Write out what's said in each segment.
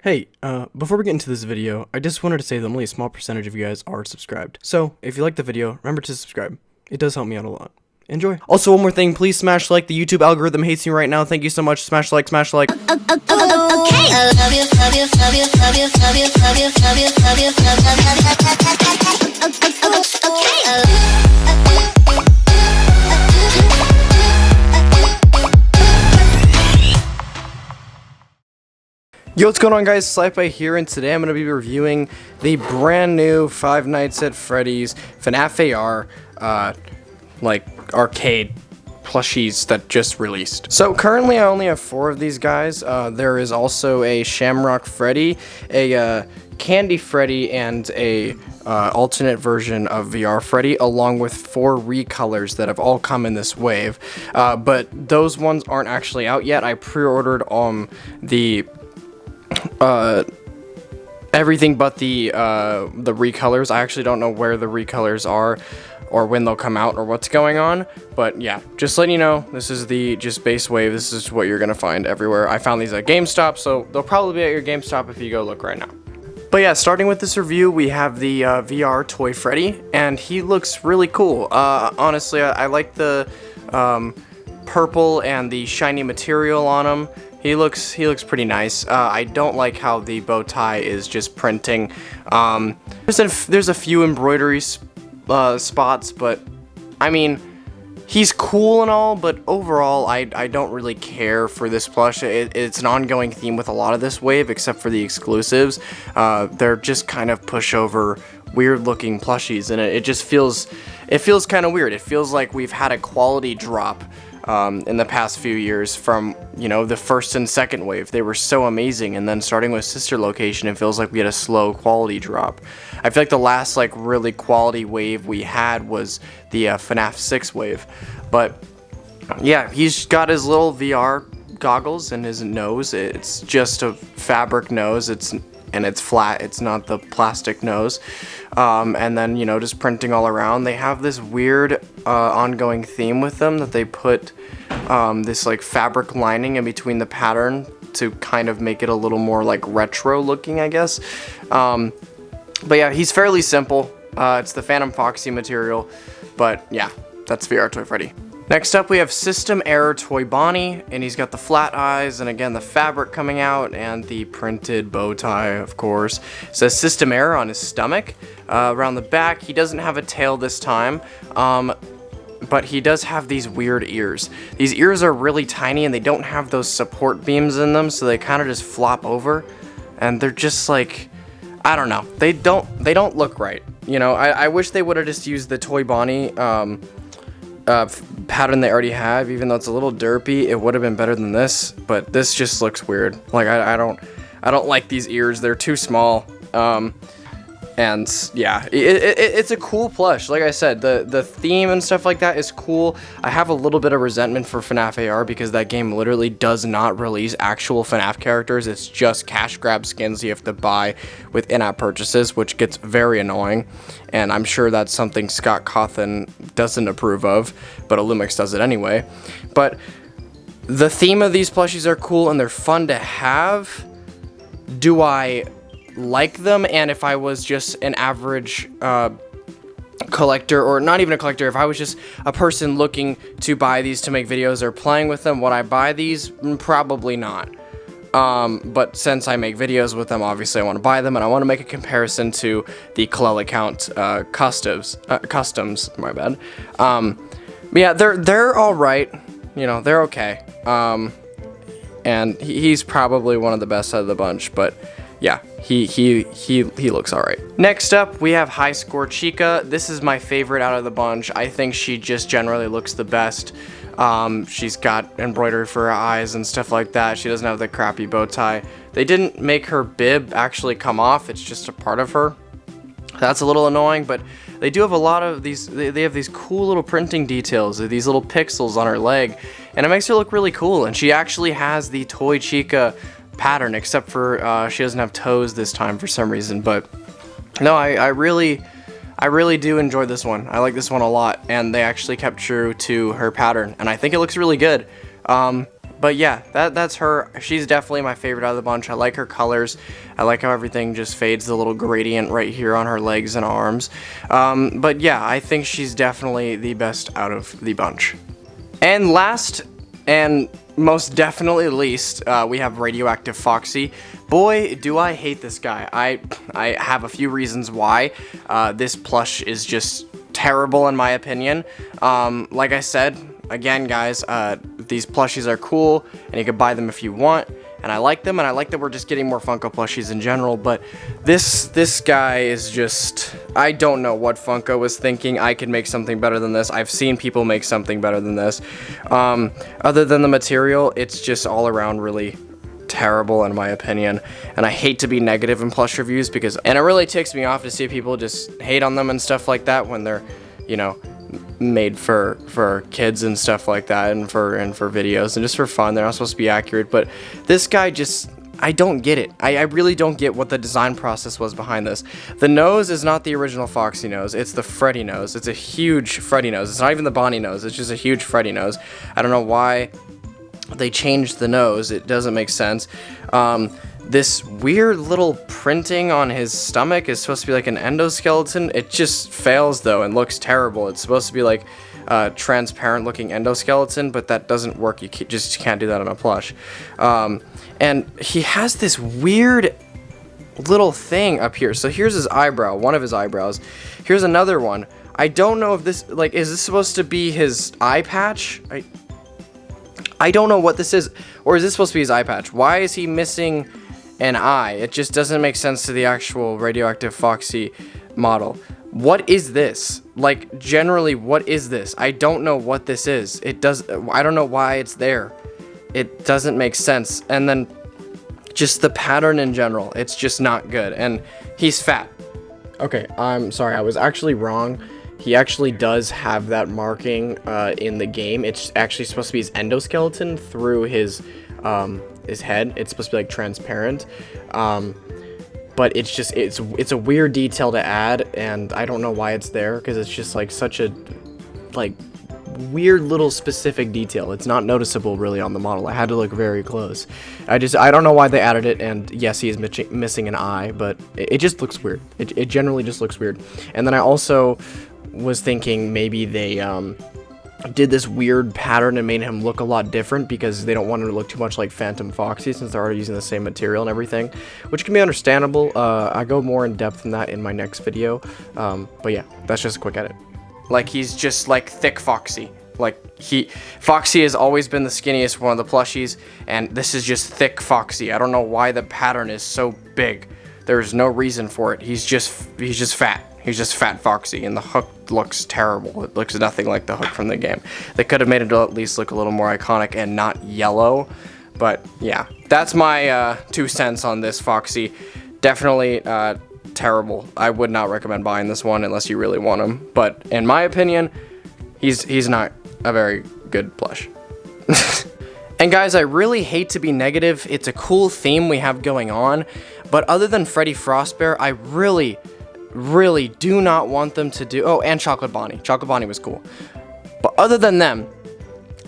Hey, before we get into this video, I just wanted to say that only a small percentage of you guys are subscribed. So, if you like the video, remember to subscribe. It does help me out a lot. Enjoy. Also, one more thing, please smash like. The YouTube algorithm hates me right now. Thank you so much. Smash like, smash like. Okay. I love you, love you, love you, love you, love you, love you, love you, love you, Yo, what's going on, guys? Slipe here, and today I'm going to be reviewing the brand new Five Nights at Freddy's FNAF AR, arcade plushies that just released. So currently I only have 4 of these guys. There is also a Shamrock Freddy, a Candy Freddy, and a alternate version of VR Freddy, along with 4 recolors that have all come in this wave. But those ones aren't actually out yet. I pre-ordered the everything but the recolors. I actually don't know where the recolors are or when they'll come out or what's going on, but yeah, just letting you know, this is the just base wave. This is what you're gonna find everywhere. I found these at GameStop, so they'll probably be at your GameStop if you go look right now. But yeah, starting with this review, we have the VR Toy Freddy, and he looks really cool. Honestly, I like the purple and the shiny material on him. He looks pretty nice. I don't like how the bow tie is just printing. There's a few embroidery spots, but I mean, he's cool and all, but overall I don't really care for this plush. It's an ongoing theme with a lot of this wave, except for the exclusives. They're just kind of pushover, weird looking plushies, and it just feels kind of weird. It feels like we've had a quality drop in the past few years from, you know, the first and second wave. They were so amazing, and then starting with Sister Location, it feels like we had a slow quality drop. I feel like the last really quality wave we had was the FNAF 6 wave. But yeah, he's got his little VR goggles and his nose. It's just a fabric nose. It's flat. It's not the plastic nose. And then, you know, just printing all around. They have this weird ongoing theme with them that they put this fabric lining in between the pattern to kind of make it a little more retro looking, I guess. But yeah, he's fairly simple. It's the Phantom Foxy material, but yeah, that's VR Toy Freddy. Next up, we have System Error Toy Bonnie, and he's got the flat eyes, and again, the fabric coming out, and the printed bow tie, of course. It says System Error on his stomach. Around the back, he doesn't have a tail this time, but he does have these weird ears. These ears are really tiny, and they don't have those support beams in them, so they kind of just flop over, and they're just I don't know. They don't look right. You know, I wish they would have just used the Toy Bonnie pattern they already have. Even though it's a little derpy, it would have been better than this. But this just looks weird. I don't like these ears. They're too small. And yeah, it's a cool plush. Like I said, the theme and stuff like that is cool. I have a little bit of resentment for FNAF AR because that game literally does not release actual FNAF characters. It's just cash grab skins you have to buy with in-app purchases, which gets very annoying. And I'm sure that's something Scott Cawthon doesn't approve of, but Illumix does it anyway. But the theme of these plushies are cool and they're fun to have. Do I like them? And if I was just an average collector, or not even a collector, if I was just a person looking to buy these to make videos or playing with them, would I buy these? Probably not. But since I make videos with them, obviously I want to buy them, and I want to make a comparison to the Kalel account customs, my bad. Yeah, they're all right. You know, they're okay. And he's probably one of the best out of the bunch, but yeah, he looks alright. Next up, we have High Score Chica. This is my favorite out of the bunch. I think she just generally looks the best. She's got embroidery for her eyes and stuff like that. She doesn't have the crappy bow tie. They didn't make her bib actually come off. It's just a part of her. That's a little annoying, but they do have a lot of these. They have these cool little printing details, these little pixels on her leg, and it makes her look really cool. And she actually has the Toy Chica pattern, except for she doesn't have toes this time for some reason. But no, I really do enjoy this one. I like this one a lot, and they actually kept true to her pattern, and I think it looks really good. But yeah, that's her. She's definitely my favorite out of the bunch. I like her colors. I like how everything just fades, the little gradient right here on her legs and arms. But yeah, I think she's definitely the best out of the bunch. And last and most definitely least, we have Radioactive Foxy. Boy, do I hate this guy. I have a few reasons why. This plush is just terrible in my opinion. Like I said, again guys, these plushies are cool and you can buy them if you want, and I like them, and I like that we're just getting more Funko plushies in general, but this guy is just, I don't know what Funko was thinking. I could make something better than this. I've seen people make something better than this. Other than the material, it's just all around really terrible in my opinion, and I hate to be negative in plush reviews because, and it really ticks me off to see people just hate on them and stuff like that when they're, you know, made for kids and stuff like that, and for videos and just for fun. They're not supposed to be accurate, but this guy just, I don't get it. I really don't get what the design process was behind this. The nose is not the original Foxy nose, it's the Freddy nose. It's a huge Freddy nose. It's not even the Bonnie nose, it's just a huge Freddy nose. I don't know why they changed the nose. It doesn't make sense. This weird little printing on his stomach is supposed to be like an endoskeleton. It just fails though and looks terrible. It's supposed to be like a transparent looking endoskeleton, but that doesn't work. You just can't do that on a plush. And he has this weird little thing up here. So here's his eyebrow, one of his eyebrows. Here's another one. I don't know if this, like, is this supposed to be his eye patch? I don't know what this is. Or is this supposed to be his eye patch? Why is he missing an eye? It just doesn't make sense to the actual Radioactive Foxy model. What is this? Like, generally, what is this? I don't know what this is. I don't know why it's there. It doesn't make sense. And then just the pattern in general, it's just not good. And he's fat. Okay, I'm sorry, I was actually wrong. He actually does have that marking in the game. It's actually supposed to be his endoskeleton through his head. It's supposed to be like transparent, but it's just it's a weird detail to add, and I don't know why it's there because it's just like such a like weird little specific detail. It's not noticeable really on the model. I had to look very close. I don't know why they added it, and yes, he is missing an eye, but it just looks weird. It generally just looks weird. And then I also was thinking maybe they did this weird pattern and made him look a lot different because they don't want him to look too much like Phantom Foxy since they're already using the same material and everything, which can be understandable. I go more in depth in that in my next video, but yeah, that's just a quick edit. Like, he's just like thick Foxy. Like, Foxy has always been the skinniest one of the plushies, and this is just thick Foxy. I don't know why the pattern is so big. There's no reason for it. He's just fat. He's just fat Foxy, and the hook looks terrible. It looks nothing like the hook from the game. They could have made it at least look a little more iconic and not yellow. But yeah, that's my 2 cents on this Foxy. Definitely terrible. I would not recommend buying this one unless you really want him. But in my opinion, he's not a very good plush. And guys, I really hate to be negative. It's a cool theme we have going on, but other than Freddy Fazbear, I really do not want them to do, oh, and Chocolate Bonnie. Chocolate Bonnie was cool. But other than them,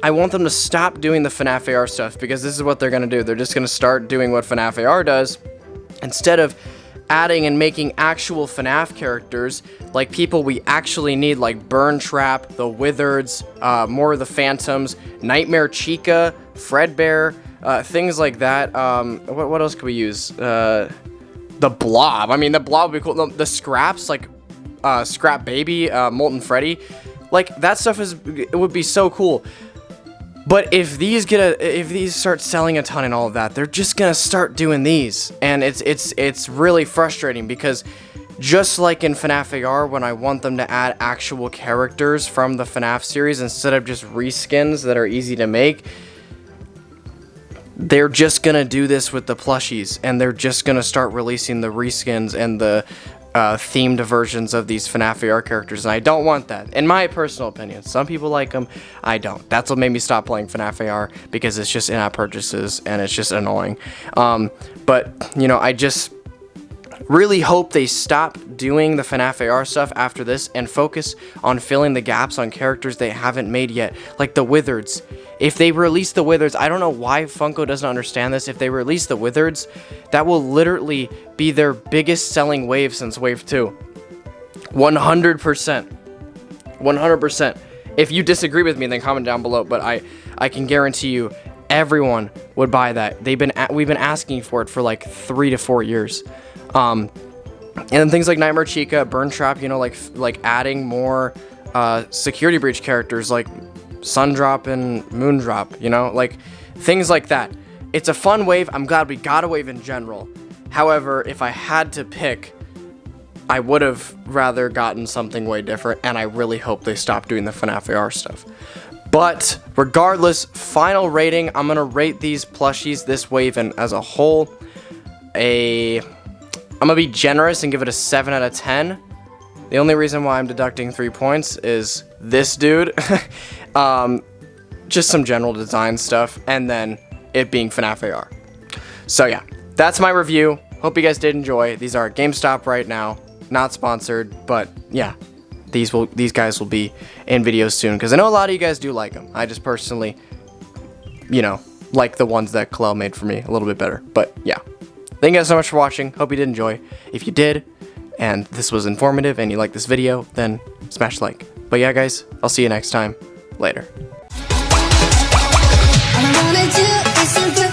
I want them to stop doing the FNAF AR stuff, because this is what they're going to do. They're just going to start doing what FNAF AR does, instead of adding and making actual FNAF characters, like people we actually need, like Burn Trap, the Wizards, more of the Phantoms, Nightmare Chica, Fredbear, things like that. What else could we use? The Blob. I mean, the Blob would be cool. The Scraps, like Scrap Baby, Molten Freddy, like that stuff it would be so cool. But if these start selling a ton and all of that, they're just gonna start doing these, and it's really frustrating, because just like in FNAF AR, when I want them to add actual characters from the FNAF series instead of just reskins that are easy to make, they're just gonna do this with the plushies, and they're just gonna start releasing the reskins and the themed versions of these FNAF AR characters, and I don't want that, in my personal opinion. Some people like them, I don't. That's what made me stop playing FNAF AR, because it's just in-app purchases, and it's just annoying. But, you know, I just really hope they stop doing the FNAF AR stuff after this, and focus on filling the gaps on characters they haven't made yet, like the Wizards. If they release the Wizards, I don't know why Funko doesn't understand this. If they release the Wizards, that will literally be their biggest selling wave since Wave 2. 100%. 100%. If you disagree with me, then comment down below. But I can guarantee you, everyone would buy that. We've been asking for it for like 3 to 4 years. And then things like Nightmare Chica, Burn Trap, you know, like adding more security breach characters like Sundrop and Moondrop, you know, like things like that. It's a fun wave. I'm glad we got a wave in general. However, if I had to pick, I would have rather gotten something way different, and I really hope they stop doing the FNAF AR stuff. But regardless, final rating, I'm gonna rate these plushies, this wave and as a whole, I'm gonna be generous and give it a 7 out of 10. The only reason why I'm deducting 3 points is this dude, just some general design stuff, and then it being FNAF AR. So yeah, that's my review. Hope you guys did enjoy. These are at GameStop right now, not sponsored, but yeah, these guys will be in videos soon, because I know a lot of you guys do like them. I just personally, you know, like the ones that Kalel made for me a little bit better. But yeah, thank you guys so much for watching. Hope you did enjoy. If you did, and this was informative and you like this video, then smash like. But yeah, guys, I'll see you next time. Later. All I wanna do is